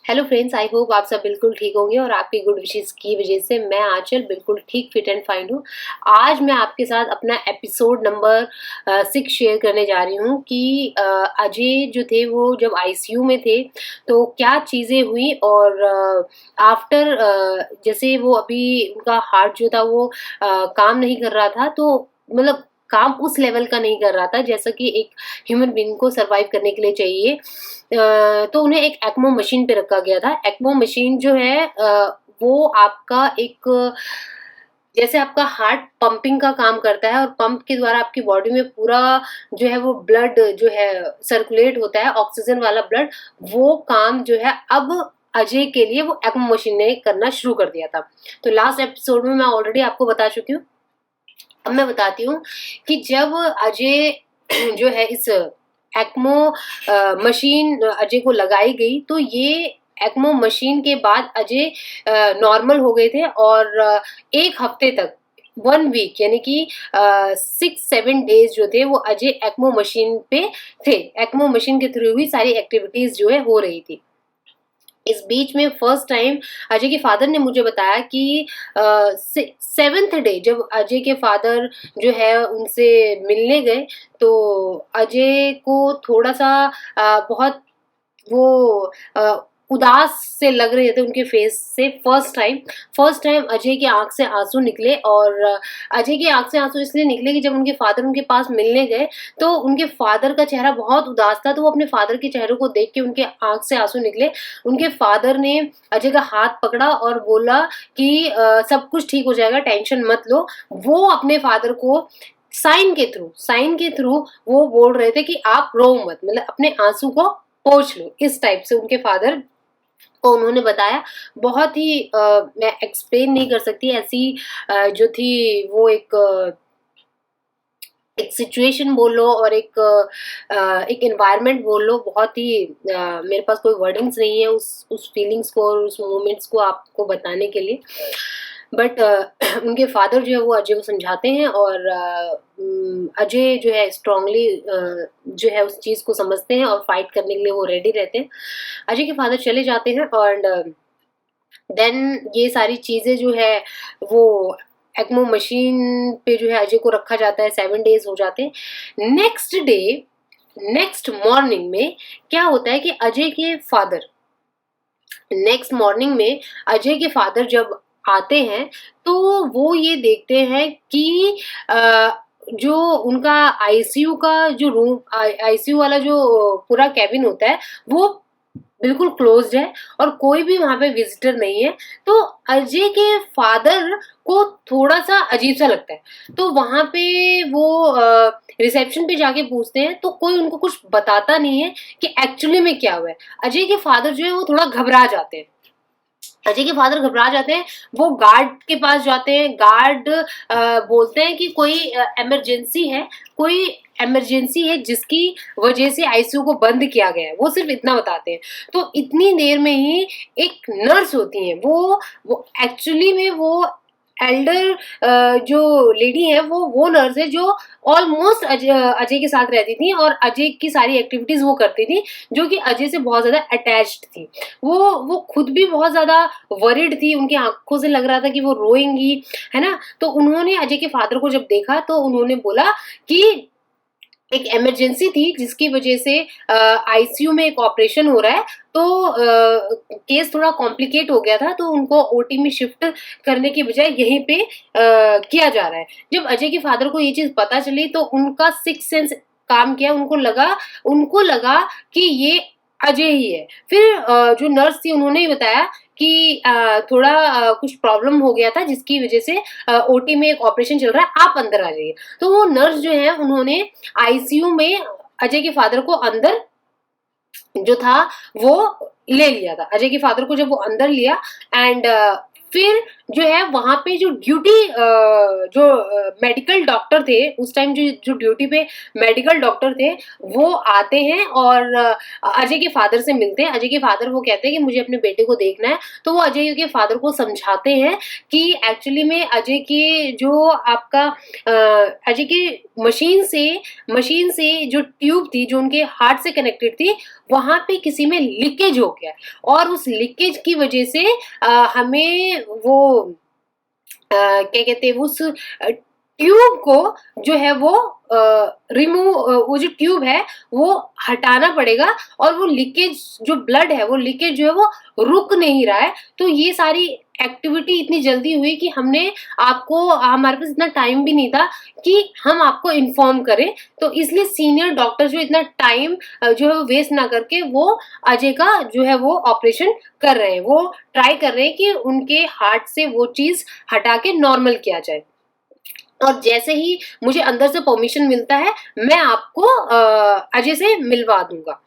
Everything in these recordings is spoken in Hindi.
हेलो फ्रेंड्स, आई होप आप सब बिल्कुल ठीक होंगे और आपकी गुड विशेस की वजह से मैं आंचल बिल्कुल ठीक फिट एंड फाइन हूँ। आज मैं आपके साथ अपना एपिसोड नंबर 6 शेयर करने जा रही हूँ कि अजय जो थे वो जब आईसीयू में थे तो क्या चीज़ें हुई और आफ्टर जैसे वो अभी उनका हार्ट जो था वो काम नहीं कर रहा था, तो मतलब काम उस लेवल का नहीं कर रहा था जैसा कि एक ह्यूमन बीइंग को सरवाइव करने के लिए चाहिए। तो उन्हें एक एक्मो मशीन पे रखा गया था। एक्मो मशीन जो है वो आपका एक जैसे आपका हार्ट पंपिंग का काम करता है और पंप के द्वारा आपकी बॉडी में पूरा जो है वो ब्लड जो है सर्कुलेट होता है, ऑक्सीजन वाला ब्लड। वो काम जो है अब अजय के लिए वो एक्मो मशीन ने करना शुरू कर दिया था। तो लास्ट एपिसोड में मैं ऑलरेडी आपको बता चुकी हूँ। अब मैं बताती हूँ कि जब अजय जो है इस एक्मो मशीन अजय को लगाई गई, तो ये एक्मो मशीन के बाद अजय नॉर्मल हो गए थे और 1 हफ्ते तक 1 वीक यानी कि 6-7 डेज जो थे वो अजय एक्मो मशीन पे थे। एक्मो मशीन के थ्रू ही सारी एक्टिविटीज जो है हो रही थी। इस बीच में फर्स्ट टाइम अजय के फादर ने मुझे बताया कि 7th डे जब अजय के फादर जो है उनसे मिलने गए, तो अजय को थोड़ा सा बहुत वो अ, उदास से लग रहे थे उनके फेस से। फर्स्ट टाइम अजय की आंख से आंसू निकले और अजय की आंख से आंसू इसलिए निकले कि जब उनके फादर उनके पास मिलने गए तो उनके फादर का चेहरा बहुत उदास था, तो वो अपने फादर के चेहरे को देख के उनके आंख से आंसू निकले। उनके फादर ने अजय का हाथ पकड़ा और बोला कि सब कुछ ठीक हो जाएगा, टेंशन मत लो। वो अपने फादर को साइन के थ्रू वो बोल रहे थे कि आप रो मत, मतलब अपने आंसू को पोंछ लो, इस टाइप से उनके फादर को उन्होंने बताया। बहुत ही मैं एक्सप्लेन नहीं कर सकती ऐसी जो थी वो एक सिचुएशन बोल लो और एक एनवायरनमेंट बोल लो। बहुत ही मेरे पास कोई वर्डिंग्स नहीं है उस फीलिंग्स को और उस मोमेंट्स को आपको बताने के लिए। बट उनके फादर जो है वो अजय को समझाते हैं और अजय जो है स्ट्रांगली जो है उस चीज़ को समझते हैं और फाइट करने के लिए वो रेडी रहते हैं। अजय के फादर चले जाते हैं और देन ये सारी चीज़ें जो है वो एक्मो मशीन पे जो है अजय को रखा जाता है। 7 डेज हो जाते हैं। नेक्स्ट मॉर्निंग में क्या होता है कि नेक्स्ट मॉर्निंग में अजय के फादर जब आते हैं तो वो ये देखते हैं कि जो उनका आईसीयू का जो रूम आईसीयू वाला जो पूरा कैबिन होता है वो बिल्कुल क्लोज्ड है और कोई भी वहाँ पे विजिटर नहीं है। तो अजय के फादर को थोड़ा-सा अजीब-सा लगता है। तो वहाँ पे वो रिसेप्शन पे जाके पूछते हैं तो कोई उनको कुछ बताता नहीं है कि एक्चुअली में क्या हुआ है। अजय के फादर जो है वो थोड़ा घबरा जाते हैं। अजय के फादर घबरा जाते हैं, वो गार्ड के पास जाते हैं। गार्ड बोलते हैं कि कोई इमरजेंसी है जिसकी वजह से आईसीयू को बंद किया गया है। वो सिर्फ इतना बताते हैं। तो इतनी देर में ही एक नर्स होती है, वो एक्चुअली में वो एल्डर जो लेडी है वो नर्स है जो ऑलमोस्ट अजय के साथ रहती थी और अजय की सारी एक्टिविटीज वो करती थी, जो कि अजय से बहुत ज्यादा अटैच्ड थी। वो खुद भी बहुत ज्यादा वरिड थी, उनकी आंखों से लग रहा था कि वो रोएंगी, है ना। तो उन्होंने अजय के फादर को जब देखा तो उन्होंने बोला कि एक इमरजेंसी थी जिसकी वजह से आईसीयू में एक ऑपरेशन हो रहा है, तो केस थोड़ा कॉम्प्लिकेट हो गया था, तो उनको ओटी में शिफ्ट करने की बजाय यहीं पे किया जा रहा है। जब अजय के फादर को ये चीज पता चली तो उनका सिक्स सेंस काम किया। उनको लगा कि ये अजय ही है। फिर जो नर्स थी उन्होंने ही बताया कि थोड़ा कुछ प्रॉब्लम हो गया था जिसकी वजह से ओटी में एक ऑपरेशन चल रहा है, आप अंदर आ जाइए। तो वो नर्स जो है उन्होंने आईसीयू में अजय के फादर को अंदर जो था वो ले लिया था। अजय के फादर को जब वो अंदर लिया एंड फिर जो है वहाँ पे जो ड्यूटी जो मेडिकल डॉक्टर थे उस टाइम, जो जो ड्यूटी पे मेडिकल डॉक्टर थे, वो आते हैं और अजय के फादर से मिलते हैं। अजय के फादर वो कहते हैं कि मुझे अपने बेटे को देखना है, तो वो अजय के फादर को समझाते हैं कि एक्चुअली में अजय के जो आपका अजय के मशीन से जो ट्यूब थी जो उनके हार्ट से कनेक्टेड थी, वहां पे किसी में लीकेज हो गया और उस लीकेज की वजह से हमें वो क्या कहते हैं उस ट्यूब को जो है वो रिमूव, वो जो ट्यूब है वो हटाना पड़ेगा और वो लीकेज जो ब्लड है, वो लीकेज जो है वो रुक नहीं रहा है। तो ये सारी एक्टिविटी इतनी जल्दी हुई कि हमारे पास इतना टाइम भी नहीं था कि हम आपको इन्फॉर्म करें। तो इसलिए सीनियर डॉक्टर जो इतना टाइम जो है वो वेस्ट ना करके वो अजय का जो है वो ऑपरेशन कर रहे हैं, वो ट्राई कर रहे हैं कि उनके हार्ट से वो चीज हटा के नॉर्मल किया जाए। और जैसे ही मुझे अंदर से परमिशन मिलता है, मैं आपको अजय से मिलवा दूंगा।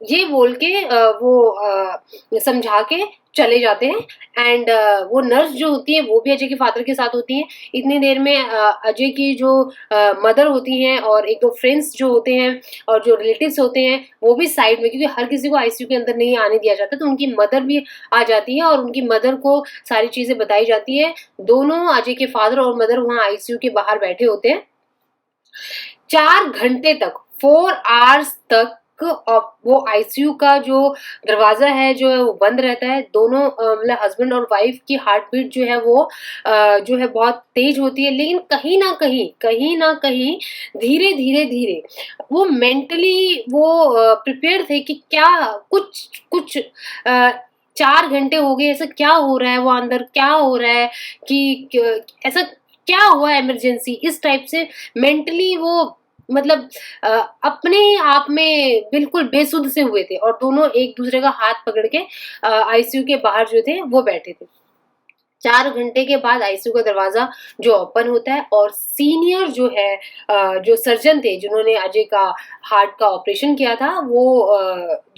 ये बोल के वो समझा के चले जाते हैं। एंड वो नर्स जो होती है वो भी अजय के फादर के साथ होती हैं। इतनी देर में अजय की जो मदर होती हैं और एक दो फ्रेंड्स जो होते हैं और जो रिलेटिव्स होते हैं वो भी साइड में, क्योंकि हर किसी को आईसीयू के अंदर नहीं आने दिया जाता, तो उनकी मदर भी आ जाती है और उनकी मदर को सारी चीजें बताई जाती है। दोनों अजय के फादर और मदर वहां आईसीयू के बाहर बैठे होते हैं 4 घंटे तक, 4 आवर्स तक। वो आईसीयू का जो दरवाजा है जो है वो बंद रहता है। दोनों मतलब हस्बैंड और वाइफ की हार्ट बीट जो है वो जो है बहुत तेज होती है, लेकिन कहीं ना कहीं धीरे धीरे धीरे वो मेंटली वो प्रिपेयर थे कि क्या कुछ कुछ 4 घंटे हो गए, ऐसा क्या हो रहा है, वो अंदर क्या हो रहा है कि ऐसा क्या हुआ इमरजेंसी, इस टाइप से मेंटली वो मतलब अपने आप में बिल्कुल बेसुध से हुए थे। और दोनों एक दूसरे का हाथ पकड़ के आईसीयू के बाहर जो थे वो बैठे थे। 4 घंटे के बाद आईसीयू का दरवाजा जो ओपन होता है और सीनियर जो है जो सर्जन थे जिन्होंने अजय का हार्ट का ऑपरेशन किया था, वो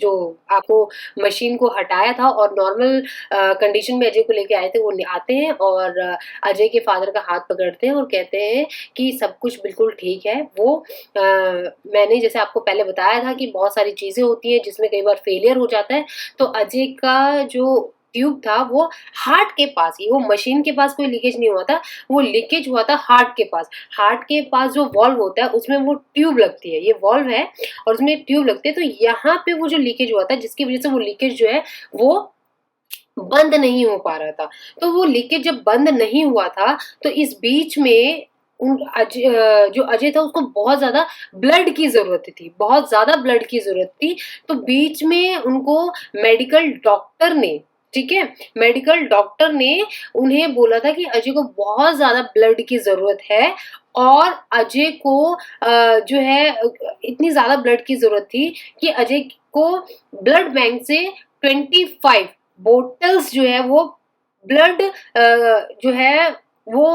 जो आपको मशीन को हटाया था और नॉर्मल कंडीशन में अजय को लेके आए थे, वो आते हैं और अजय के फादर का हाथ पकड़ते हैं और कहते हैं कि सब कुछ बिल्कुल ठीक है। वो मैंने जैसे आपको पहले बताया था कि बहुत सारी चीजें होती हैं जिसमें कई बार फेलियर हो जाता है, तो अजय का जो ट्यूब था वो हार्ट के पास ही, वो मशीन के पास कोई लीकेज नहीं हुआ था, वो लीकेज हुआ था हार्ट के पास। हार्ट के पास जो वॉल्व होता है उसमें वो ट्यूब लगती है, ये वॉल्व है और उसमें ट्यूब लगती है। तो यहाँ पे वो जो लीकेज हुआ था जिसकी वजह से वो लीकेज जो है वो बंद नहीं हो पा रहा था। तो वो लीकेज जब बंद नहीं हुआ था तो इस बीच में जो अजय था उसको बहुत ज्यादा ब्लड की जरूरत थी, बहुत ज्यादा ब्लड की जरूरत थी। तो बीच में उनको मेडिकल डॉक्टर ने, ठीक है, मेडिकल डॉक्टर ने उन्हें बोला था कि अजय को बहुत ज्यादा ब्लड की जरूरत है और अजय को जो है इतनी ज्यादा ब्लड की जरूरत थी कि अजय को ब्लड बैंक से 25 बोटल्स जो है वो ब्लड जो है वो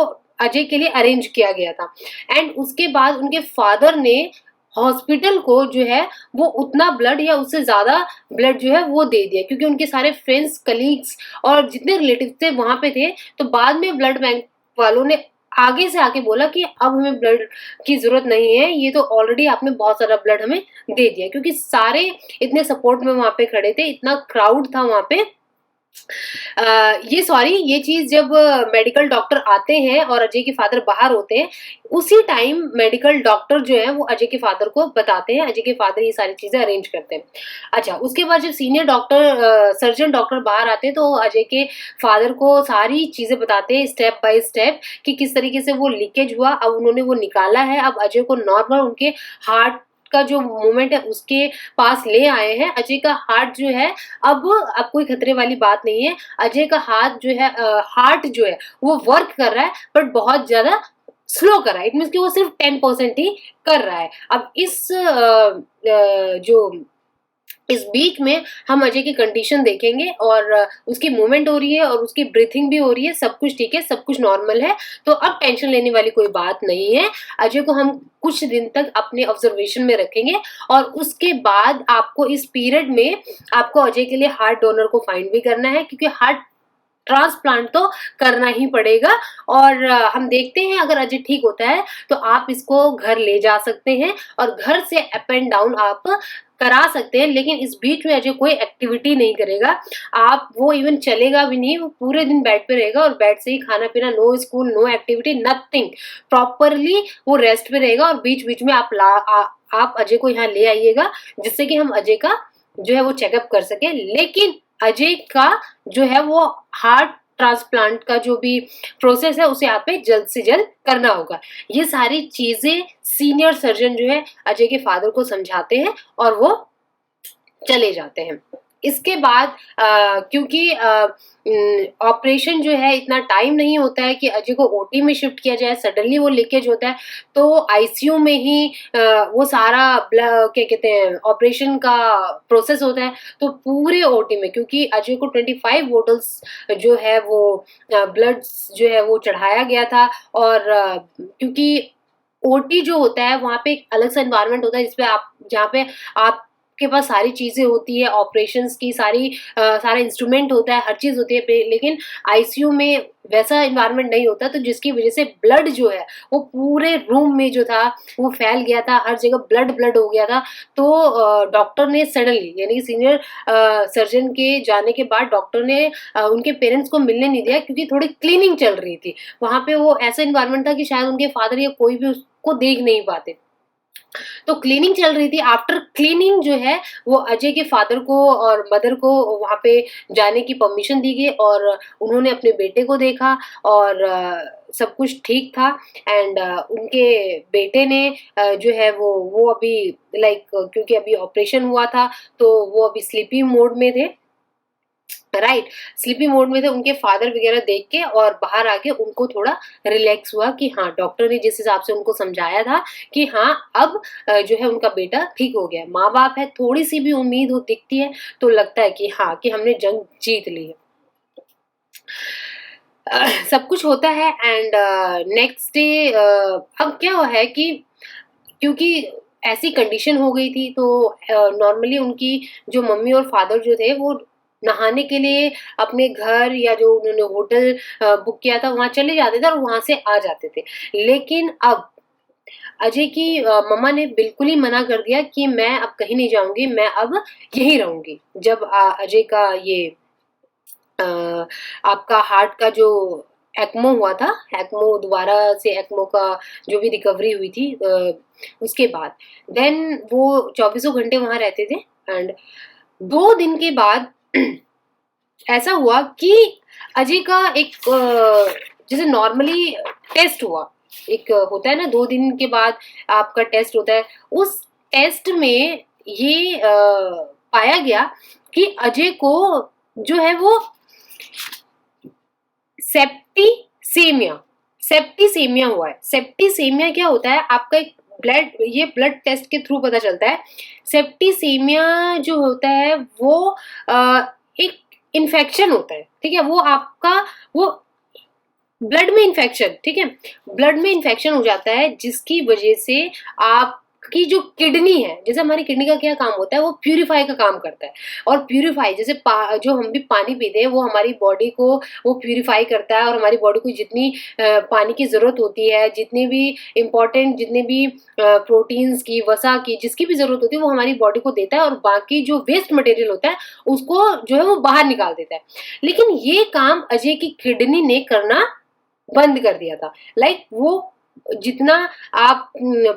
अजय के लिए अरेंज किया गया था। एंड उसके बाद उनके फादर ने हॉस्पिटल को जो है वो उतना ब्लड या उससे ज्यादा ब्लड जो है वो दे दिया, क्योंकि उनके सारे फ्रेंड्स, कलीग्स और जितने रिलेटिव थे वहां पे थे। तो बाद में ब्लड बैंक वालों ने आगे से आके बोला कि अब हमें ब्लड की जरूरत नहीं है, ये तो ऑलरेडी आपने बहुत सारा ब्लड हमें दे दिया, क्योंकि सारे इतने सपोर्ट में वहां पे खड़े थे, इतना क्राउड था वहां पे। ये चीज जब मेडिकल डॉक्टर आते हैं और अजय के फादर बाहर होते हैं, उसी टाइम मेडिकल डॉक्टर जो है वो अजय के फादर को बताते हैं, अजय के फादर ये सारी चीजें अरेंज करते हैं। अच्छा, उसके बाद जब सीनियर डॉक्टर सर्जन डॉक्टर बाहर आते हैं तो अजय के फादर को सारी चीजें बताते हैं स्टेप बाय स्टेप कि किस तरीके से वो लीकेज हुआ, अब उन्होंने वो निकाला है, अब अजय को नॉर्मल उनके हार्ट का जो मूवमेंट है उसके पास ले आए हैं। अजय का हार्ट जो है अब कोई खतरे वाली बात नहीं है। अजय का हाथ जो है हार्ट जो है वो वर्क कर रहा है, बट बहुत ज्यादा स्लो कर रहा है। इट मीन्स कि वो सिर्फ 10% ही कर रहा है। अब जो इस बीच में हम अजय की कंडीशन देखेंगे और उसकी मूवमेंट हो रही है और उसकी ब्रीथिंग भी हो रही है, सब कुछ ठीक है, सब कुछ नॉर्मल है। तो अब टेंशन लेने वाली कोई बात नहीं है। अजय को हम कुछ दिन तक अपने ऑब्जर्वेशन में रखेंगे और उसके बाद आपको इस पीरियड में आपको अजय के लिए हार्ट डोनर को फाइंड भी करना है, क्योंकि हार्ट ट्रांसप्लांट तो करना ही पड़ेगा। और हम देखते हैं अगर अजय ठीक होता है तो आप इसको घर ले जा सकते हैं और घर से अप एंड डाउन आप करा सकते हैं, लेकिन इस बीच में अजय कोई एक्टिविटी नहीं करेगा। आप वो इवन चलेगा भी नहीं, वो पूरे दिन बेड पे रहेगा और बेड से ही खाना पीना, no school no activity nothing, properly वो रेस्ट पे रहेगा। और बीच बीच में आप अजय को यहाँ ले आइएगा जिससे कि हम अजय का जो है वो चेकअप कर सके। लेकिन अजय का जो है वो हार्ट ट्रांसप्लांट का जो भी प्रोसेस है उसे आप पे जल्द से जल्द करना होगा। ये सारी चीजें सीनियर सर्जन जो है अजय के फादर को समझाते हैं और वो चले जाते हैं। इसके बाद क्योंकि ऑपरेशन जो है इतना टाइम नहीं होता है कि अजय को ओटी में शिफ्ट किया जाए, सडनली वो लीकेज होता है तो आईसीयू में ही वो सारा क्या कहते हैं ऑपरेशन का प्रोसेस होता है। तो पूरे ओटी में, क्योंकि अजय को 25 बोटल्स जो है वो ब्लड जो है वो चढ़ाया गया था, और क्योंकि ओटी जो होता है वहाँ पे एक अलग सा एनवायरनमेंट होता है जिसपे आप जहाँ पे आपके पास सारी चीजें होती है, ऑपरेशंस की सारा इंस्ट्रूमेंट होता है, हर चीज होती है, लेकिन आईसीयू में वैसा एनवायरनमेंट नहीं होता। तो जिसकी वजह से ब्लड जो है वो पूरे रूम में जो था वो फैल गया था, हर जगह ब्लड ब्लड हो गया था। तो डॉक्टर ने सडनली, यानी कि सीनियर सर्जन के जाने के बाद डॉक्टर ने उनके पेरेंट्स को मिलने नहीं दिया, क्योंकि थोड़ी क्लीनिंग चल रही थी वहां पे। वो ऐसा एनवायरनमेंट था कि शायद उनके फादर या कोई भी उसको देख नहीं पाते, तो क्लीनिंग चल रही थी। आफ्टर क्लीनिंग जो है वो अजय के फादर को और मदर को वहां पे जाने की परमिशन दी गई और उन्होंने अपने बेटे को देखा और सब कुछ ठीक था। एंड उनके बेटे ने जो है वो अभी क्योंकि अभी ऑपरेशन हुआ था तो वो अभी स्लीपी मोड में थे, राइट, स्लीपी मोड में थे। उनके फादर वगैरह देख के और बाहर आके उनको थोड़ा रिलैक्स हुआ कि हाँ, डॉक्टर ने जिस हिसाब से उनको समझाया था कि हाँ अब जो है उनका बेटा ठीक हो गया। माँ बाप है, थोड़ी सी भी उम्मीद हो दिखती है तो लगता है कि हाँ, कि हमने जंग जीत ली है। सब कुछ होता है एंड नेक्स्ट डे अब क्या हुआ है कि क्योंकि ऐसी कंडीशन हो गई थी तो नॉर्मली उनकी जो मम्मी और फादर जो थे वो नहाने के लिए अपने घर या जो उन्होंने होटल बुक किया था वहां चले जाते थे और वहां से आ जाते थे। लेकिन अब अजय की मम्मा ने बिल्कुल ही मना कर दिया कि मैं अब कहीं नहीं जाऊंगी, मैं अब यहीं रहूंगी। जब अजय का ये आपका हार्ट का जो एक्मो हुआ था, एक्मो दोबारा से एक्मो का जो भी रिकवरी हुई थी उसके बाद देन वो 24 घंटे वहां रहते थे। एंड 2 दिन के बाद ऐसा हुआ कि अजय का एक जैसे नॉर्मली टेस्ट हुआ, एक होता है ना 2 दिन के बाद आपका टेस्ट होता है, उस टेस्ट में ये पाया गया कि अजय को जो है वो सेप्टिसेमिया हुआ है। सेप्टिसेमिया क्या होता है, आपका एक ब्लड टेस्ट के थ्रू पता चलता है। सेप्टिसेमिया जो होता है वो एक इन्फेक्शन होता है, ठीक है, वो आपका वो ब्लड में इन्फेक्शन, ठीक है, ब्लड में इन्फेक्शन हो जाता है जिसकी वजह से आपकी जो किडनी है, जैसे हमारी किडनी का क्या काम होता है, वो प्यूरिफाई का काम करता है। और प्यूरिफाई जैसे जो हम भी पानी पीते हैं वो हमारी बॉडी को वो प्यूरिफाई करता है और हमारी बॉडी को जितनी पानी की जरूरत होती है, जितनी भी इम्पोर्टेंट जितने भी प्रोटीन्स की, वसा की, जिसकी भी जरूरत होती है वो हमारी बॉडी को देता है और बाकी जो वेस्ट मटेरियल होता है उसको जो है वो बाहर निकाल देता है। लेकिन ये काम अजय की किडनी ने करना बंद कर दिया था। वो जितना आप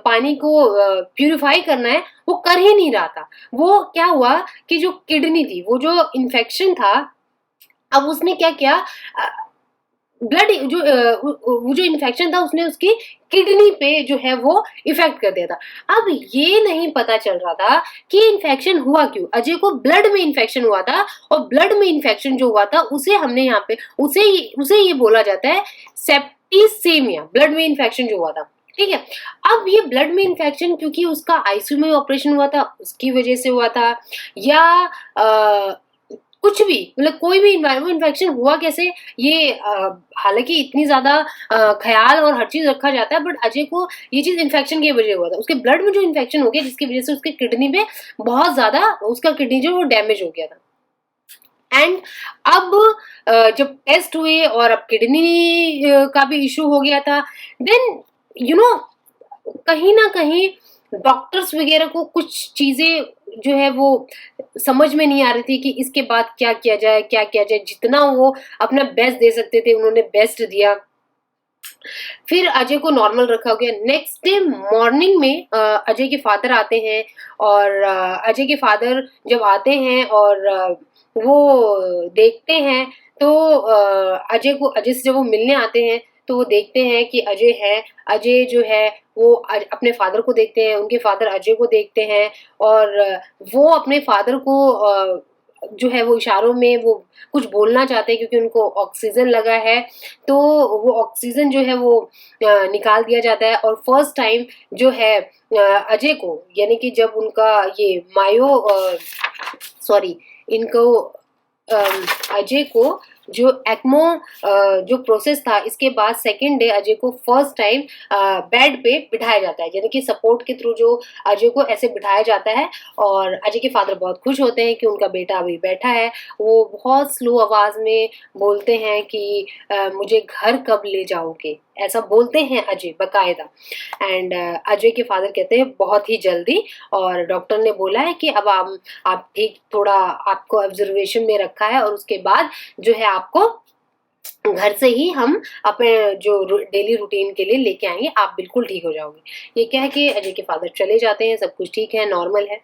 पानी को प्यूरिफाई करना है वो कर ही नहीं रहा था। वो क्या हुआ कि जो किडनी थी, वो जो इन्फेक्शन था, अब उसने क्या किया, ब्लड वो जो इन्फेक्शन था उसने उसकी किडनी पे जो है वो इफेक्ट कर दिया था। अब ये नहीं पता चल रहा था कि इन्फेक्शन हुआ क्यों। अजय को ब्लड में इन्फेक्शन हुआ था और ब्लड में इन्फेक्शन जो हुआ था उसे हमने यहाँ पे उसे ये बोला जाता है सेप्टिसेमिया, ब्लड में इन्फेक्शन जो हुआ था, ठीक है। अब ये ब्लड में इन्फेक्शन क्योंकि उसका आईसीयू में ऑपरेशन हुआ था उसकी वजह से हुआ था, या कुछ भी, मतलब कोई भी इन्फेक्शन हुआ कैसे, ये हालांकि इतनी ज्यादा ख्याल और हर चीज रखा जाता है, बट अजय को ये चीज इन्फेक्शन की वजह हुआ था। उसके ब्लड में जो इन्फेक्शन हो गया जिसकी वजह से उसके किडनी में बहुत ज्यादा उसका किडनी जो वो डैमेज हो गया था। एंड अब जब टेस्ट हुए और अब किडनी का भी इशू हो गया था, देन यू नो कहीं ना कहीं डॉक्टर्स वगैरह को कुछ चीजें जो है वो समझ में नहीं आ रही थी कि इसके बाद क्या किया जाए, क्या किया जाए। जितना वो अपना बेस्ट दे सकते थे उन्होंने बेस्ट दिया। फिर अजय को नॉर्मल रखा गया। नेक्स्ट डे मॉर्निंग में अजय के फादर आते हैं, और अजय के फादर जब आते हैं और वो देखते हैं, तो अजय से जब वो मिलने आते हैं तो वो देखते हैं कि अजय है। अजय जो है वो अपने फादर को देखते हैं, उनके फादर अजय को देखते हैं, और वो अपने फादर को जो है वो इशारों में वो कुछ बोलना चाहते हैं, क्योंकि उनको ऑक्सीजन लगा है। तो वो ऑक्सीजन जो है वो निकाल दिया जाता है, और फर्स्ट टाइम जो है अजय को, यानी कि जब उनका ये सॉरी इनको अजय को जो एक्मो जो प्रोसेस था, इसके बाद सेकेंड डे अजय को फर्स्ट टाइम बेड पे बिठाया जाता है, यानी कि सपोर्ट के थ्रू जो अजय को ऐसे बिठाया जाता है। और अजय के फादर बहुत खुश होते हैं कि उनका बेटा अभी बैठा है। वो बहुत स्लो आवाज में बोलते हैं कि मुझे घर कब ले जाओगे, ऐसा बोलते हैं अजय बकायदा। एंड अजय के फादर कहते हैं बहुत ही जल्दी, और डॉक्टर ने बोला है कि अब आप ठीक, थोड़ा आपको ऑब्जर्वेशन में रखा है, और उसके बाद जो है आपको घर से ही हम अपने जो डेली रूटीन के लिए लेके आएंगे, आप बिल्कुल ठीक हो जाओगे। ये कह के अजय के फादर चले जाते हैं। सब कुछ ठीक है, नॉर्मल है।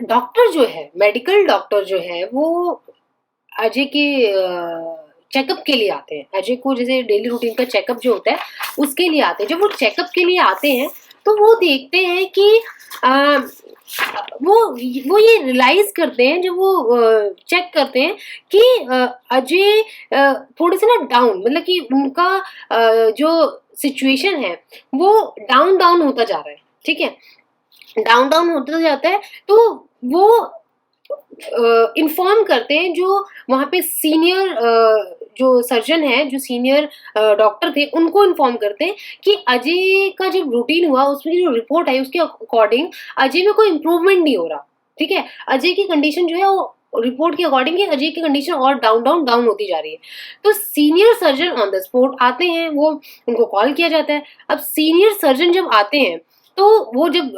डॉक्टर जो है, मेडिकल डॉक्टर जो है, वो अजय के चेकअप के लिए आते हैं। अजय को जैसे डेली रूटीन का चेकअप जो होता है उसके लिए आते हैं। जब वो चेकअप के लिए आते हैं तो वो देखते हैं कि आ, वो ये रियलाइज करते हैं, जब वो चेक करते हैं कि अजय थोड़े से ना डाउन, मतलब कि उनका जो सिचुएशन है वो डाउन डाउन होता जा रहा है। ठीक है, डाउन डाउन होता जाता है। तो वो इन्फॉर्म करते हैं जो वहाँ पे सीनियर जो सर्जन है, जो सीनियर डॉक्टर थे, उनको इन्फॉर्म करते हैं कि अजय का जब रूटीन हुआ उसमें जो रिपोर्ट आई उसके अकॉर्डिंग अजय में कोई इम्प्रूवमेंट नहीं हो रहा। ठीक है, अजय की कंडीशन जो है वो रिपोर्ट के अकॉर्डिंग अजय की कंडीशन और डाउन डाउन डाउन होती जा रही है। तो senior surgeon on the spot आते हैं, वो उनको कॉल किया जाता है। अब सीनियर सर्जन जब आते हैं तो वो जब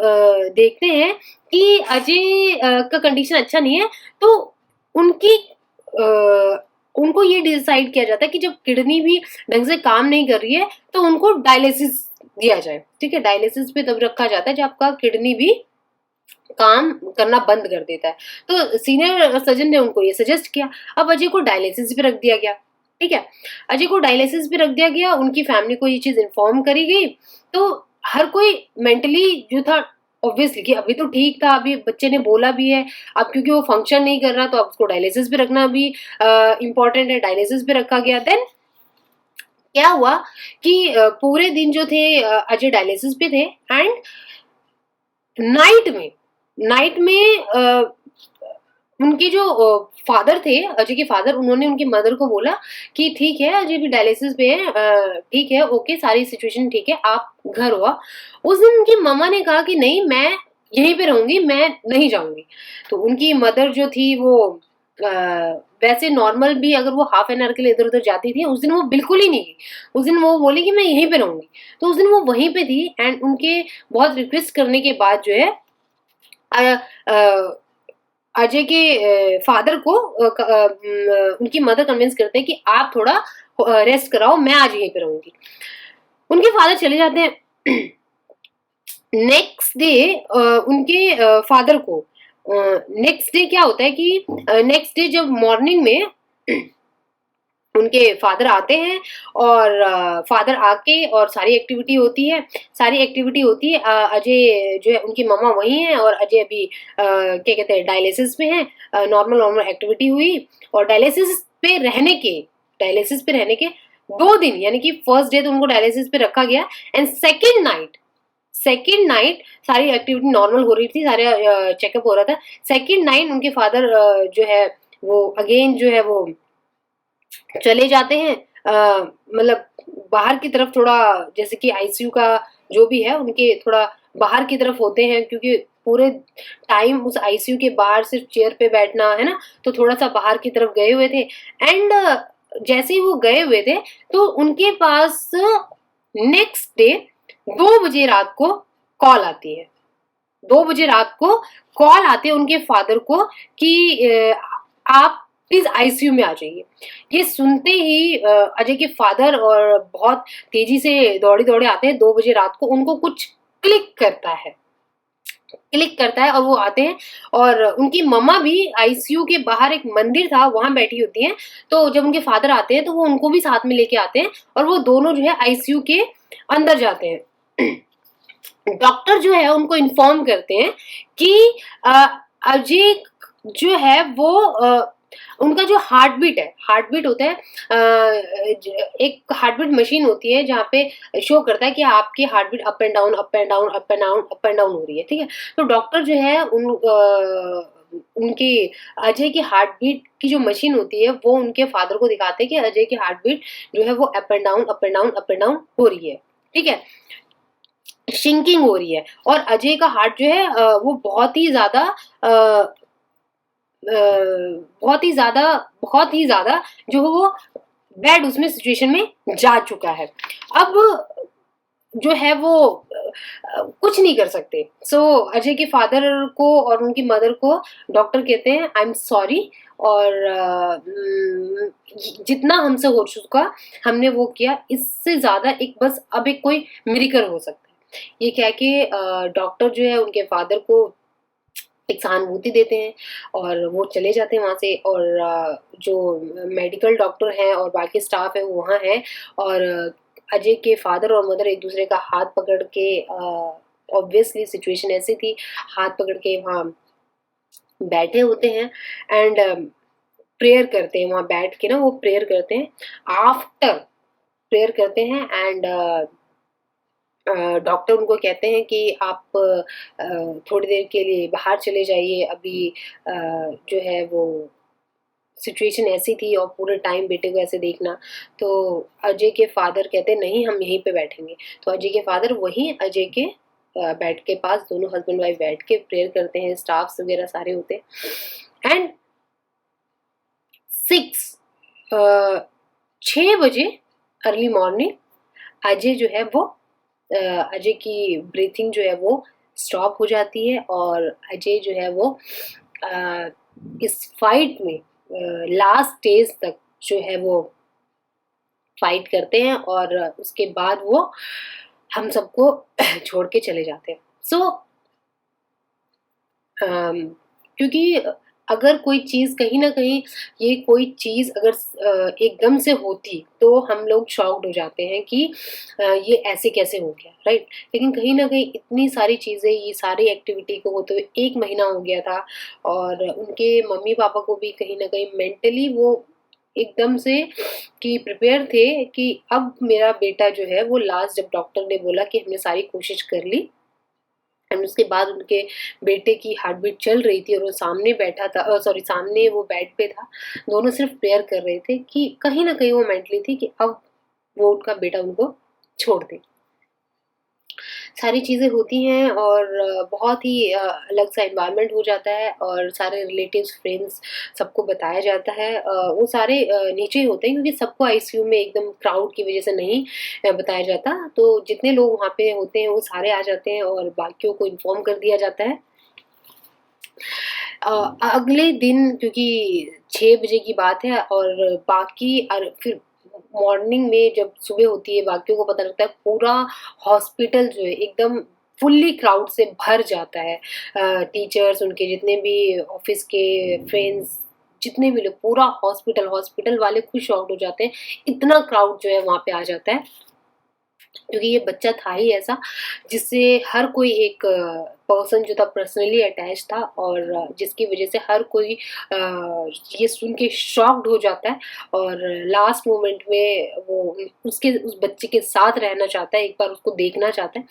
देखते हैं कि अजय का कंडीशन अच्छा नहीं है, तो उनकी उनको ये डिसाइड किया जाता है कि जब किडनी भी ढंग से काम नहीं कर रही है तो उनको डायलिसिस दिया जाए। ठीक है, डायलिसिस पे तब रखा जाता है जब आपका किडनी भी काम करना बंद कर देता है। तो सीनियर सर्जन ने उनको ये सजेस्ट किया। अब अजय को डायलिसिस पे रख दिया गया। ठीक है, अजय को डायलिसिस पे रख दिया गया। उनकी फैमिली को ये चीज इन्फॉर्म करी गई। तो हर कोई मेंटली जो था, ऑब्वियसली कि अभी तो ठीक था, अभी बच्चे ने बोला भी है, अब क्योंकि वो फंक्शन नहीं कर रहा तो अब उसको डायलिसिस पे रखना भी इम्पोर्टेंट है। डायलिसिस पे रखा गया। देन क्या हुआ कि पूरे दिन जो थे अजय डायलिसिस पे थे। एंड नाइट में उनके जो फादर थे, अजय के फादर, उन्होंने उनकी मदर को बोला कि ठीक है अजय भी डायलिसिस पे है, ठीक है, ओके, सारी सिचुएशन ठीक है, आप घर हो। उस दिन उनकी मम्मा ने कहा कि नहीं, मैं यहीं पे रहूंगी, मैं नहीं जाऊंगी। तो उनकी मदर जो थी वो वैसे नॉर्मल भी अगर वो हाफ एन आवर के लिए इधर उधर जाती थी, उस दिन वो बिल्कुल ही नहीं गई। उस दिन वो बोली कि मैं यहीं पे रहूंगी। तो उस दिन वो वहीं पे थी। एंड उनके बहुत रिक्वेस्ट करने के बाद जो है अजय के फादर को उनकी मदर कन्विंस करते हैं कि आप थोड़ा रेस्ट कराओ, मैं आज यहीं पे रहूंगी। उनके फादर चले जाते हैं। नेक्स्ट डे उनके फादर को नेक्स्ट डे क्या होता है कि नेक्स्ट डे जब मॉर्निंग में उनके फादर आते हैं, और फादर आके और सारी एक्टिविटी होती है। अजय जो है, उनकी मम्मा वहीं है, और अजय अभी क्या कहते हैं, डायलिसिस पे है। नॉर्मल एक्टिविटी हुई, और डायलिसिस पे रहने के 2 दिन, यानी कि फर्स्ट डे तो उनको डायलिसिस पे रखा गया। एंड सेकेंड नाइट सारी एक्टिविटी नॉर्मल हो रही थी, सारे चेकअप हो रहा था। सेकेंड नाइट उनके फादर जो है वो अगेन जो है वो चले जाते हैं, मतलब बाहर की तरफ, थोड़ा जैसे कि आईसीयू का जो भी है उनके थोड़ा बाहर की तरफ होते हैं, क्योंकि पूरे टाइम उस आईसीयू के बाहर सिर्फ चेयर पे बैठना, है ना, तो थोड़ा सा बाहर की तरफ गए हुए थे। एंड जैसे ही वो गए हुए थे तो उनके पास नेक्स्ट डे 2 बजे रात को कॉल आती है। 2 बजे रात को कॉल आते हैं उनके फादर को कि आप प्लीज आईसीयू में आ जाइए। ये सुनते ही अजय के फादर और बहुत तेजी से दौड़े दौड़े आते हैं। 2 बजे रात को उनको कुछ क्लिक करता है और वो आते हैं। और उनकी मम्मा भी आईसीयू के बाहर एक मंदिर था वहां बैठी होती हैं। तो जब उनके फादर आते हैं तो वो उनको भी साथ में लेके आते हैं और वो दोनों जो है आईसीयू के अंदर जाते हैं। डॉक्टर जो है उनको इन्फॉर्म करते हैं कि अजय जो है वो उनका जो हार्ट बीट होता है, एक हार्ट बीट मशीन होती है जहाँ पे शो करता है कि आपकी heart beat up and down up and down up and down up and down हो रही है, ठीक है। तो डॉक्टर जो है उनके अजय की हार्ट बीट की जो मशीन होती है वो उनके फादर को दिखाते हैं कि अजय की हार्ट बीट जो है वो up and down up and down up and down हो रही है, ठीक है, शिंकिंग हो रही है। और अजय का हार्ट जो है वो बहुत ही ज्यादा बहुत ही ज्यादा जो है वो बैड उसमें सिचुएशन में जा चुका है। अब जो है वो कुछ नहीं कर सकते। सो अजय के फादर को और उनकी मदर को डॉक्टर कहते हैं आई एम सॉरी, और जितना हमसे हो चुका हमने वो किया, इससे ज्यादा एक बस अब एक कोई मिरेकल हो सकता है। ये कह के डॉक्टर जो है उनके फादर को एक सहानुभूति देते हैं और वो चले जाते हैं वहाँ से। और जो मेडिकल डॉक्टर हैं और बाकी स्टाफ है वो वहाँ है। और अजय के फादर और मदर एक दूसरे का हाथ पकड़ के, ऑब्वियसली सिचुएशन ऐसी थी, हाथ पकड़ के वहाँ बैठे होते हैं एंड प्रेयर करते हैं। वहाँ बैठ के ना वो प्रेयर करते हैं, आफ्टर प्रेयर करते हैं। एंड डॉक्टर उनको कहते हैं कि आप थोड़ी देर के लिए बाहर चले जाइए, अभी जो है वो सिचुएशन ऐसी थी और पूरे टाइम बेटे को ऐसे देखना। तो अजय के फादर कहते हैं नहीं, हम यहीं पे बैठेंगे। तो अजय के फादर वहीं अजय के बेड के पास, दोनों हस्बैंड वाइफ बैठ के प्रेयर करते हैं, स्टाफ्स वगैरह सारे होते हैं। एंड 6 बजे अर्ली मॉर्निंग अजय जो है वो अजय की ब्रीथिंग जो है वो स्टॉप हो जाती है और अजय जो है वो इस फाइट में लास्ट स्टेज तक जो है वो फाइट करते हैं और उसके बाद वो हम सबको छोड़ के चले जाते हैं। सो क्योंकि अगर कोई चीज़ कहीं ना कहीं, ये कोई चीज़ अगर एकदम से होती तो हम लोग शॉक्ड हो जाते हैं कि ये ऐसे कैसे हो गया, राइट। लेकिन कहीं ना कहीं इतनी सारी चीज़ें, ये सारी एक्टिविटी को होते हुए 1 महीना हो गया था और उनके मम्मी पापा को भी कहीं ना कहीं मेंटली वो एकदम से कि प्रिपेयर थे कि अब मेरा बेटा जो है वो लास्ट, जब डॉक्टर ने बोला कि हमने सारी कोशिश कर ली एंड उसके बाद उनके बेटे की हार्ट बीट चल रही थी और वो सामने बैठा था, सॉरी सामने वो बेड पे था, दोनों सिर्फ प्रेयर कर रहे थे कि कहीं ना कहीं वो मेंटली थी कि अब वो उनका बेटा उनको छोड़ दे। सारी चीज़ें होती हैं और बहुत ही अलग सा एनवायरनमेंट हो जाता है और सारे रिलेटिव्स फ्रेंड्स सबको बताया जाता है। वो सारे नीचे ही होते हैं क्योंकि सबको आईसीयू में एकदम क्राउड की वजह से नहीं बताया जाता। तो जितने लोग वहाँ पे होते हैं वो सारे आ जाते हैं और बाकियों को इन्फॉर्म कर दिया जाता है। अगले दिन क्योंकि 6 बजे की बात है और बाकी फिर मॉर्निंग में जब सुबह होती है बाकियों को पता लगता है पूरा हॉस्पिटल जो है एकदम फुल्ली क्राउड से भर जाता है। टीचर्स, उनके जितने भी ऑफिस के फ्रेंड्स, जितने भी लोग, पूरा हॉस्पिटल वाले खुद शॉक्ड हो जाते हैं, इतना क्राउड जो है वहाँ पे आ जाता है। क्योंकि ये बच्चा था ही ऐसा जिससे हर कोई एक पर्सन जो था पर्सनली अटैच था और जिसकी वजह से हर कोई ये सुन के शॉक्ड हो जाता है और लास्ट मोमेंट में वो उस बच्चे के साथ रहना चाहता है, एक बार उसको देखना चाहता है।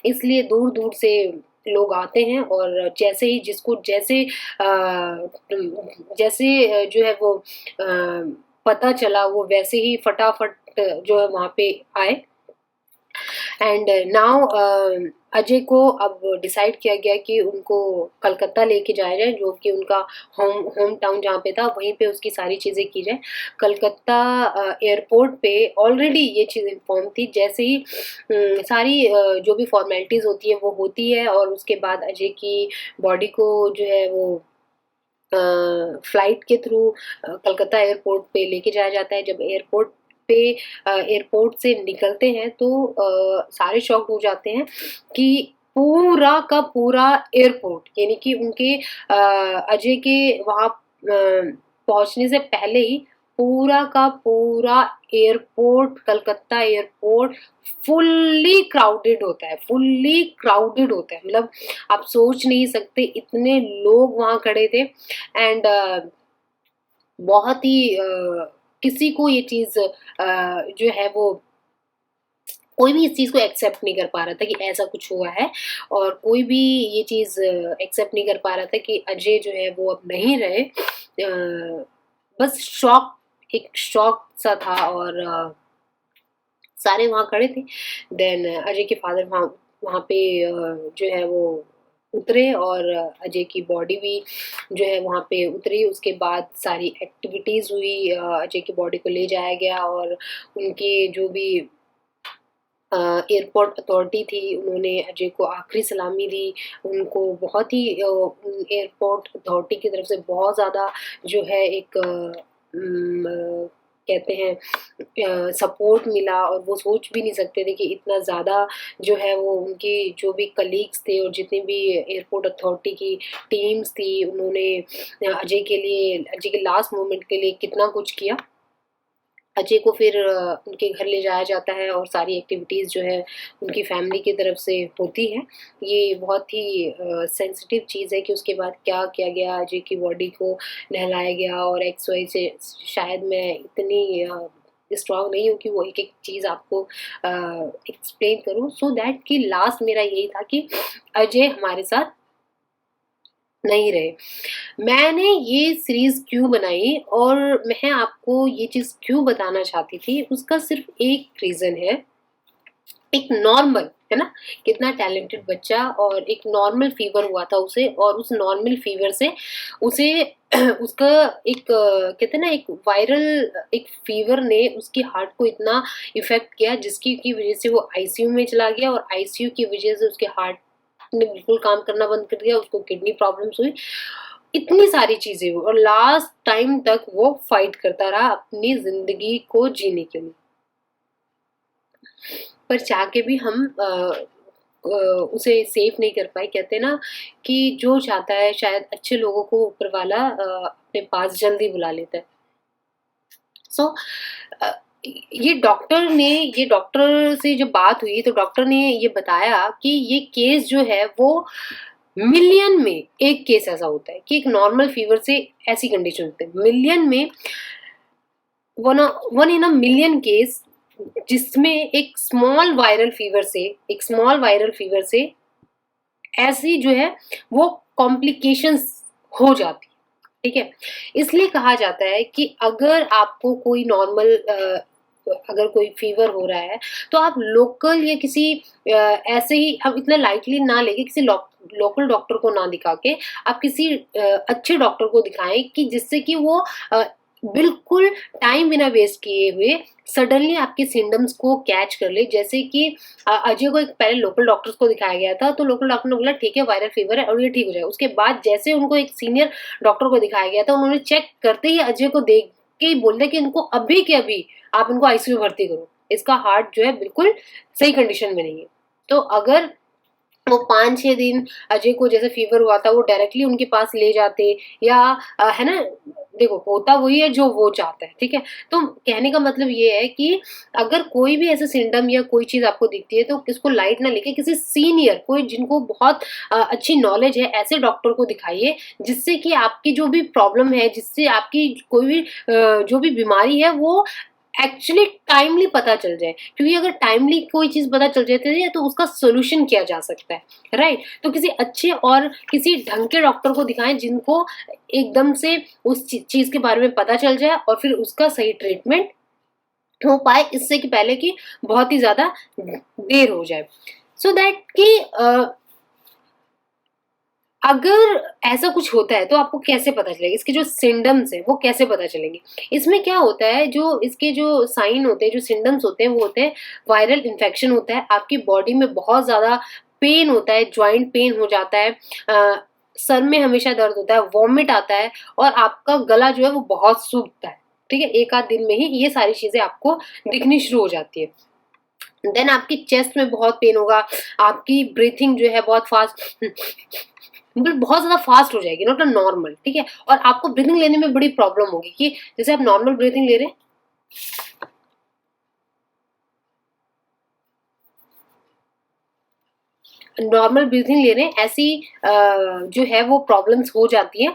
इसलिए दूर दूर से लोग आते हैं और जैसे ही जिसको जैसे जो है वो पता चला वो वैसे ही फटाफट जो है वहाँ पे आए। एंड नाउ अजय को अब डिसाइड किया गया कि उनको कलकत्ता लेके जाया जाए, जो कि उनका होम टाउन जहाँ पे था, वहीं पे उसकी सारी चीज़ें की जाए। कलकत्ता एयरपोर्ट पे ऑलरेडी ये चीज़ इन्फॉर्म थी। जैसे ही सारी जो भी फॉर्मेलिटीज़ होती है वो होती है, और उसके बाद अजय की बॉडी को जो है वो फ्लाइट के थ्रू कलकत्ता एयरपोर्ट पे लेके जाया जाता है। जब एयरपोर्ट से निकलते हैं तो सारे शॉक हो जाते हैं कि पूरा का पूरा एयरपोर्ट, यानी कि उनके अजय के वहाँ पहुँचने से पहले ही पूरा का पूरा airport, Calcutta airport fully crowded होता है, फुल्ली क्राउडेड होता है। मतलब आप सोच नहीं सकते इतने लोग वहाँ खड़े थे। एंड बहुत ही किसी को ये चीज़ जो है वो, कोई भी इस चीज़ को एक्सेप्ट नहीं कर पा रहा था कि ऐसा कुछ हुआ है, और कोई भी ये चीज़ एक्सेप्ट नहीं कर पा रहा था कि अजय जो है वो अब नहीं रहे। बस एक शॉक सा था, और सारे वहाँ खड़े थे। देन अजय के फादर वहाँ वहाँ पे जो है वो उतरे, और अजय की बॉडी भी जो है वहाँ पे उतरी। उसके बाद सारी एक्टिविटीज़ हुई, अजय की बॉडी को ले जाया गया, और उनके जो भी एयरपोर्ट अथॉरिटी थी, उन्होंने अजय को आखिरी सलामी दी। उनको बहुत ही एयरपोर्ट अथॉरिटी की तरफ से बहुत ज़्यादा जो है एक कहते हैं सपोर्ट मिला, और वो सोच भी नहीं सकते थे कि इतना ज़्यादा जो है वो उनकी जो भी कलीग्स थे और जितनी भी एयरपोर्ट अथॉरिटी की टीम्स थी, उन्होंने अजय के लास्ट मोमेंट के लिए कितना कुछ किया। अजय को फिर उनके घर ले जाया जाता है, और सारी एक्टिविटीज़ जो है उनकी फैमिली की तरफ से होती है। ये बहुत ही सेंसिटिव चीज़ है कि उसके बाद क्या किया गया, अजय की बॉडी को नहलाया गया, और एक्स वाई से शायद मैं इतनी स्ट्रॉन्ग नहीं हूँ कि वो एक एक चीज़ आपको एक्सप्लेन करूँ, सो दैट कि लास्ट मेरा यही था कि अजय हमारे साथ नहीं रहे। मैंने ये सीरीज़ क्यों बनाई और मैं आपको ये चीज़ क्यों बताना चाहती थी, उसका सिर्फ़ एक रीज़न है। एक नॉर्मल, है ना? कितना टैलेंटेड बच्चा, और एक नॉर्मल फ़ीवर हुआ था उसे, और उस नॉर्मल फ़ीवर से उसे उसका एक कहते हैं ना, एक वायरल एक फ़ीवर ने उसकी हार्ट को इतना इफ़ेक्ट किया, जिसकी की वज़ह से वो आईसीयू में चला गया, और आईसीयू की वज़ह से उसके हार्ट ने बिल्कुल काम करना बंद कर दिया, उसको किडनी प्रॉब्लम्स हुई। इतनी सारी चीज़ें हुई, और लास्ट टाइम तक वो फाइट करता रहा अपनी ज़िंदगी को जीने के लिए। पर चाह के भी हम उसे सेव नहीं कर पाए। कहते हैं ना कि जो चाहता है, शायद अच्छे लोगों को ऊपर वाला अपने पास जल्दी बुला लेता है। सो ये डॉक्टर से जब बात हुई तो डॉक्टर ने ये बताया कि ये केस जो है वो मिलियन में एक केस ऐसा होता है कि एक नॉर्मल फीवर से ऐसी कंडीशन होती है। मिलियन में one in a million case, जिसमें एक स्मॉल वायरल फीवर से ऐसी जो है वो कॉम्प्लिकेशंस हो जाती है। ठीक है, इसलिए कहा जाता है कि अगर आपको कोई नॉर्मल अगर कोई फीवर हो रहा है, तो आप लोकल या किसी ऐसे ही, हम इतना लाइटली ना लेके, किसी लोकल डॉक्टर को ना दिखा के आप किसी अच्छे डॉक्टर को दिखाएं, कि जिससे कि वो बिल्कुल टाइम बिना वेस्ट किए हुए सडनली आपके सिम्टम्स को कैच कर ले। जैसे कि अजय को एक पहले लोकल डॉक्टर्स को दिखाया गया था, तो लोकल डॉक्टर ने बोला ठीक है वायरल फीवर है और ये ठीक हो जाएगा। उसके बाद जैसे उनको एक सीनियर डॉक्टर को दिखाया गया था, उन्होंने चेक करते ही अजय को देख के ही बोल दिया कि इनको अभी के अभी आप इनको आईसीयू भर्ती करो, इसका हार्ट जो है बिल्कुल सही कंडीशन में नहीं है। तो अगर वो 5-6 दिन अजय को जैसे फीवर हुआ था, वो डायरेक्टली उनके पास ले जाते, या है ना, देखो होता वही है जो वो चाहता है। ठीक है, तो कहने का मतलब ये है कि अगर कोई भी ऐसे सिम्टम या कोई चीज़ आपको दिखती है, तो इसको लाइट ना लेके किसी सीनियर, कोई जिनको बहुत अच्छी नॉलेज है, ऐसे डॉक्टर को दिखाइए, जिससे कि आपकी जो भी प्रॉब्लम है, जिससे आपकी कोई भी जो भी बीमारी है वो एक्चुअली टाइमली पता चल जाए। क्योंकि अगर टाइमली कोई चीज़ पता चल जाती है तो उसका सॉल्यूशन किया जा सकता है, राइट? तो किसी अच्छे और किसी ढंग के डॉक्टर को दिखाएं, जिनको एकदम से उस चीज़ के बारे में पता चल जाए, और फिर उसका सही ट्रीटमेंट हो पाए, इससे कि पहले कि बहुत ही ज़्यादा देर हो जाए। सो दैट कि अगर ऐसा कुछ होता है तो आपको कैसे पता चलेगा, इसके जो सिम्पटम्स हैं वो कैसे पता चलेंगे। इसमें क्या होता है, जो इसके जो साइन होते हैं, जो सिम्पटम्स होते हैं, वो होते हैं वायरल इन्फेक्शन होता है, आपकी बॉडी में बहुत ज़्यादा पेन होता है, जॉइंट पेन हो जाता है, सर में हमेशा दर्द होता है, वॉमिट आता है और आपका गला जो है वो बहुत सूखता है। ठीक है, एक आध दिन में ही ये सारी चीज़ें आपको दिखनी शुरू हो जाती है। देन आपकी चेस्ट में बहुत पेन होगा, आपकी ब्रीथिंग जो है बहुत फास्ट, मतलब बहुत ज़्यादा फास्ट हो जाएगी, नॉट अ नॉर्मल। ठीक है, और आपको ब्रीथिंग लेने में बड़ी प्रॉब्लम होगी कि जैसे आप नॉर्मल ब्रीथिंग ले रहे हैं, नॉर्मल ब्रीथिंग ले रहे हैं, ऐसी जो है वो प्रॉब्लम्स हो जाती हैं,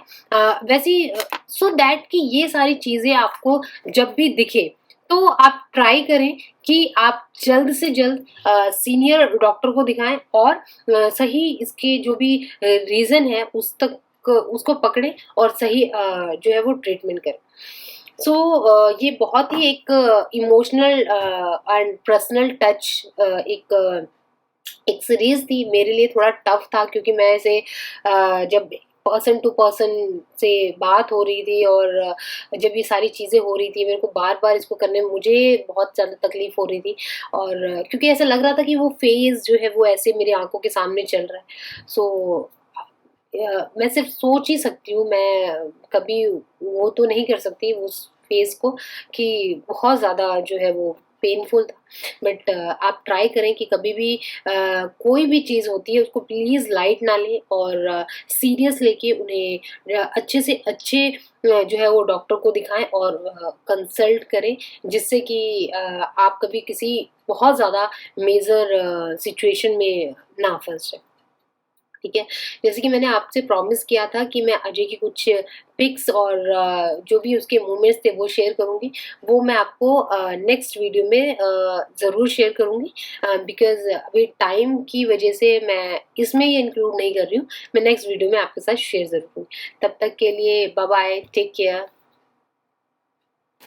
वैसी। सो दैट कि ये सारी चीज़ें आपको जब भी दिखे तो आप ट्राई करें कि आप जल्द से जल्द सीनियर डॉक्टर को दिखाएं और सही इसके जो भी रीज़न है उस तक उसको पकड़ें और सही जो है वो ट्रीटमेंट करें। सो ये बहुत ही एक इमोशनल एंड पर्सनल टच, एक सीरीज थी, मेरे लिए थोड़ा टफ था क्योंकि मैं ऐसे जब पर्सन टू पर्सन से बात हो रही थी और जब ये सारी चीज़ें हो रही थी, मेरे को बार बार इसको करने में मुझे बहुत ज़्यादा तकलीफ हो रही थी। और क्योंकि ऐसा लग रहा था कि वो फेज जो है वो ऐसे मेरी आंखों के सामने चल रहा है। सो मैं सिर्फ सोच ही सकती हूँ, मैं कभी वो तो नहीं कर सकती उस फेस को कि बहुत ज़्यादा जो है वो पेनफुल था। बट आप ट्राई करें कि कभी भी कोई भी चीज़ होती है उसको प्लीज़ लाइट ना लें और सीरियस लेके उन्हें अच्छे से अच्छे जो है वो डॉक्टर को दिखाएं और कंसल्ट करें, जिससे कि आप कभी किसी बहुत ज़्यादा मेजर सिचुएशन में ना फंस जाए। ठीक है, जैसे कि मैंने आपसे प्रॉमिस किया था कि मैं अजय की कुछ पिक्स और जो भी उसके मूवमेंट्स थे वो शेयर करूँगी, वो मैं आपको नेक्स्ट वीडियो में ज़रूर शेयर करूँगी, बिकॉज़ अभी टाइम की वजह से मैं इसमें ये इंक्लूड नहीं कर रही हूँ। मैं नेक्स्ट वीडियो में आपके साथ शेयर ज़रूर करूँगी। तब तक के लिए बाय बाय, टेक केयर।